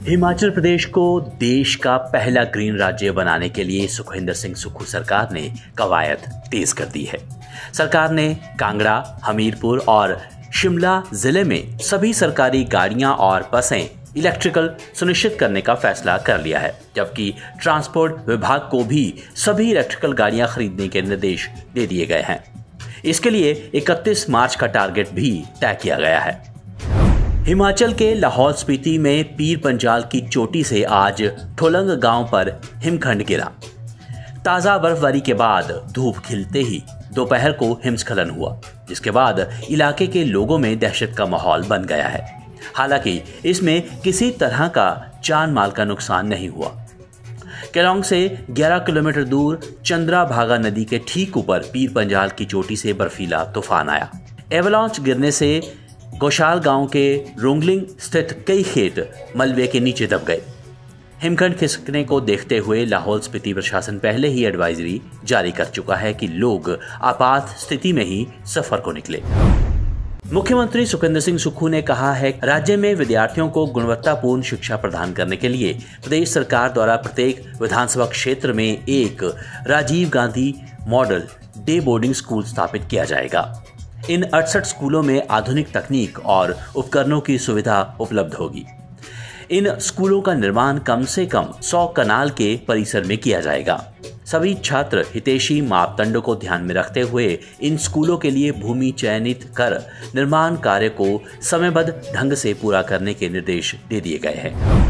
हिमाचल प्रदेश को देश का पहला ग्रीन राज्य बनाने के लिए सुखविंदर सिंह सुक्खू सरकार ने कवायद तेज कर दी है। सरकार ने कांगड़ा, हमीरपुर और शिमला जिले में सभी सरकारी गाड़ियां और बसें इलेक्ट्रिकल सुनिश्चित करने का फैसला कर लिया है, जबकि ट्रांसपोर्ट विभाग को भी सभी इलेक्ट्रिकल गाड़ियां खरीदने के निर्देश दे दिए गए हैं। इसके लिए 31 मार्च का टारगेट भी तय किया गया है। हिमाचल के लाहौल स्पीति में पीर पंजाल की चोटी से आज ठोलंग गांव पर हिमखंड गिरा। ताजा बर्फबारी के बाद धूप खिलते ही दोपहर को हिमस्खलन हुआ, जिसके बाद इलाके के लोगों में दहशत का माहौल बन गया है। हालांकि इसमें किसी तरह का जान माल का नुकसान नहीं हुआ। केलोंग से 11 किलोमीटर दूर चंद्राभागा नदी के ठीक ऊपर पीर पंजाल की चोटी से बर्फीला तूफान आया। एवलांच गिरने से गोशाल गांव के रोंगलिंग स्थित कई खेत मलबे के नीचे दब गए। हिमखंड खिसकने को देखते हुए लाहौल स्पीति प्रशासन पहले ही एडवाइजरी जारी कर चुका है कि लोग आपात स्थिति में ही सफर को निकले। मुख्यमंत्री सुखविंदर सिंह सुक्खू ने कहा है कि राज्य में विद्यार्थियों को गुणवत्तापूर्ण शिक्षा प्रदान करने के लिए प्रदेश सरकार द्वारा प्रत्येक विधानसभा क्षेत्र में एक Rajiv Gandhi model day boarding school स्थापित किया जाएगा। इन 68 स्कूलों में आधुनिक तकनीक और उपकरणों की सुविधा उपलब्ध होगी। इन स्कूलों का निर्माण कम से कम 100 कनाल के परिसर में किया जाएगा। सभी छात्र हितैषी मापदंडों को ध्यान में रखते हुए इन स्कूलों के लिए भूमि चयनित कर निर्माण कार्य को समयबद्ध ढंग से पूरा करने के निर्देश दे दिए गए हैं।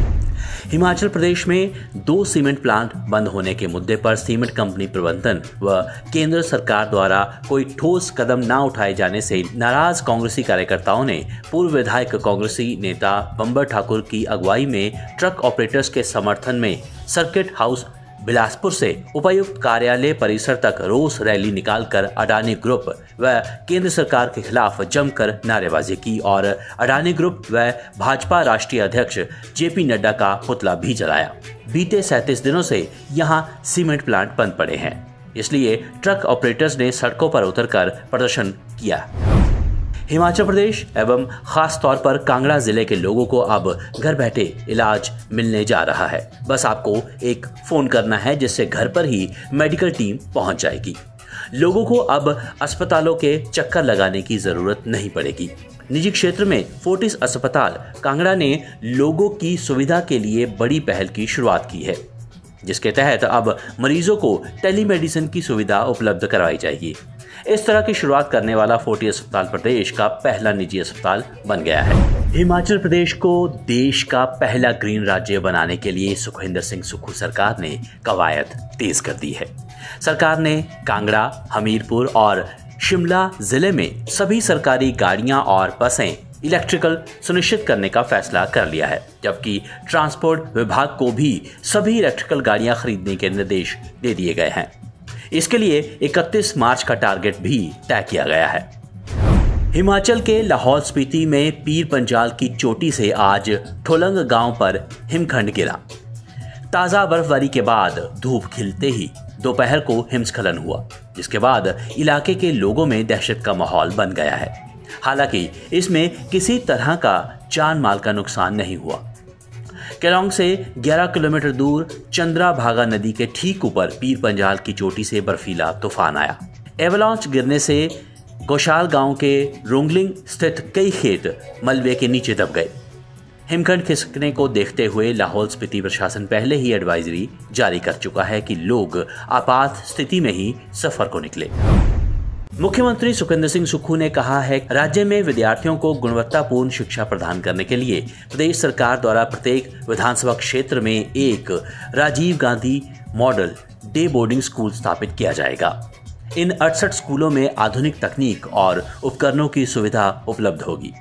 हिमाचल प्रदेश में 2 सीमेंट प्लांट बंद होने के मुद्दे पर सीमेंट कंपनी प्रबंधन व केंद्र सरकार द्वारा कोई ठोस कदम न उठाए जाने से नाराज कांग्रेसी कार्यकर्ताओं ने पूर्व विधायक कांग्रेसी नेता बंबर ठाकुर की अगुवाई में ट्रक ऑपरेटर्स के समर्थन में सर्किट हाउस बिलासपुर से उपायुक्त कार्यालय परिसर तक रोष रैली निकालकर अडानी ग्रुप व केंद्र सरकार के खिलाफ जमकर नारेबाजी की और अडानी ग्रुप व भाजपा राष्ट्रीय अध्यक्ष जेपी नड्डा का पुतला भी जलाया। बीते 37 दिनों से यहां सीमेंट प्लांट बंद पड़े हैं, इसलिए ट्रक ऑपरेटर्स ने सड़कों पर उतरकर प्रदर्शन किया। हिमाचल प्रदेश एवं खास तौर पर कांगड़ा जिले के लोगों को अब घर बैठे इलाज मिलने जा रहा है। बस आपको एक फोन करना है, जिससे घर पर ही मेडिकल टीम पहुंच जाएगी। लोगों को अब अस्पतालों के चक्कर लगाने की जरूरत नहीं पड़ेगी। निजी क्षेत्र में फोर्टिस अस्पताल कांगड़ा ने लोगों की सुविधा के लिए बड़ी पहल की शुरुआत की है, जिसके तहत अब मरीजों को टेलीमेडिसिन की सुविधा उपलब्ध करवाई जाएगी। इस तरह की शुरुआत करने वाला फोर्टिस अस्पताल प्रदेश का पहला निजी अस्पताल बन गया है। हिमाचल प्रदेश को देश का पहला ग्रीन राज्य बनाने के लिए सुखविंदर सिंह सुक्खू सरकार ने कवायद तेज कर दी है। सरकार ने कांगड़ा, हमीरपुर और शिमला जिले में सभी सरकारी गाड़ियां और बसें इलेक्ट्रिकल सुनिश्चित करने का फैसला कर लिया है, जबकि ट्रांसपोर्ट विभाग को भी सभी इलेक्ट्रिकल गाड़ियां खरीदने के निर्देश दे दिए गए हैं। इसके लिए 31 मार्च का टारगेट भी तय किया गया है। हिमाचल के लाहौल स्पीति में पीर पंजाल की चोटी से आज ठोलंग गांव पर हिमखंड गिरा। ताजा बर्फबारी के बाद धूप खिलते ही दोपहर को हिमस्खलन हुआ, जिसके बाद इलाके के लोगों में दहशत का माहौल बन गया है। हालांकि इसमें किसी तरह का जान माल का नुकसान नहीं हुआ। केलोंग से 11 किलोमीटर दूर चंद्राभागा नदी के ठीक ऊपर पीर पंजाल की चोटी से बर्फीला तूफान आया। एवलांच गिरने से गोशाल गांव के रोंगलिंग स्थित कई खेत मलबे के नीचे दब गए। हिमखंड खिसकने को देखते हुए लाहौल स्पीति प्रशासन पहले ही एडवाइजरी जारी कर चुका है कि लोग आपात स्थिति में ही सफर को निकले। मुख्यमंत्री सुखविंदर सिंह सुक्खू ने कहा है कि राज्य में विद्यार्थियों को गुणवत्तापूर्ण शिक्षा प्रदान करने के लिए प्रदेश सरकार द्वारा प्रत्येक विधानसभा क्षेत्र में एक Rajiv Gandhi model day boarding school स्थापित किया जाएगा। इन 68 स्कूलों में आधुनिक तकनीक और उपकरणों की सुविधा उपलब्ध होगी।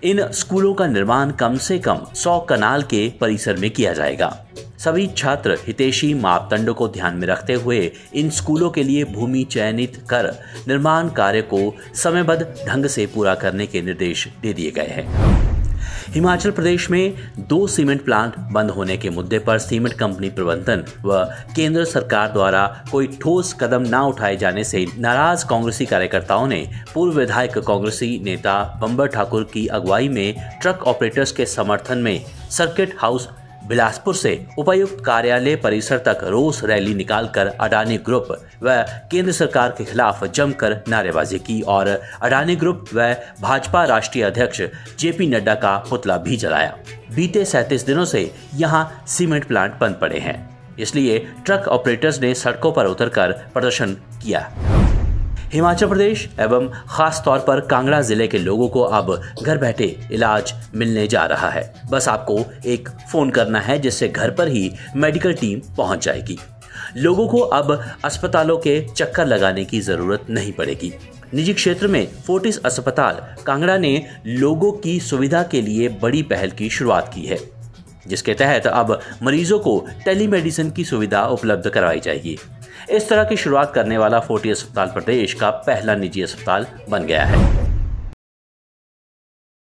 इन स्कूलों का निर्माण कम से कम 100 कनाल के परिसर में किया जाएगा। सभी छात्र हितैषी मापदंडों को ध्यान में रखते हुए इन स्कूलों के लिए भूमि चयनित कर निर्माण कार्य को समयबद्ध ढंग से पूरा करने के निर्देश दे दिए गए हैं। हिमाचल प्रदेश में 2 सीमेंट प्लांट बंद होने के मुद्दे पर सीमेंट कंपनी प्रबंधन व केंद्र सरकार द्वारा कोई ठोस कदम न उठाए जाने से नाराज कांग्रेसी कार्यकर्ताओं ने पूर्व विधायक कांग्रेसी नेता बंबर ठाकुर की अगुवाई में ट्रक ऑपरेटर्स के समर्थन में सर्किट हाउस बिलासपुर से उपायुक्त कार्यालय परिसर तक रोष रैली निकालकर अडानी ग्रुप व केंद्र सरकार के खिलाफ जमकर नारेबाजी की और अडानी ग्रुप व भाजपा राष्ट्रीय अध्यक्ष जेपी नड्डा का पुतला भी जलाया। बीते 37 दिनों से यहां सीमेंट प्लांट बंद पड़े हैं, इसलिए ट्रक ऑपरेटर्स ने सड़कों पर उतरकर प्रदर्शन किया। हिमाचल प्रदेश एवं खास तौर पर कांगड़ा जिले के लोगों को अब घर बैठे इलाज मिलने जा रहा है। बस आपको एक फोन करना है जिससे घर पर ही मेडिकल टीम पहुंच जाएगी। लोगों को अब अस्पतालों के चक्कर लगाने की जरूरत नहीं पड़ेगी। निजी क्षेत्र में फोर्टिस अस्पताल कांगड़ा ने लोगों की सुविधा के लिए बड़ी पहल की शुरुआत की है, जिसके तहत अब मरीजों को टेलीमेडिसिन की सुविधा उपलब्ध करवाई जाएगी। इस तरह की शुरुआत करने वाला फोर्टिस अस्पताल प्रदेश का पहला निजी अस्पताल बन गया है।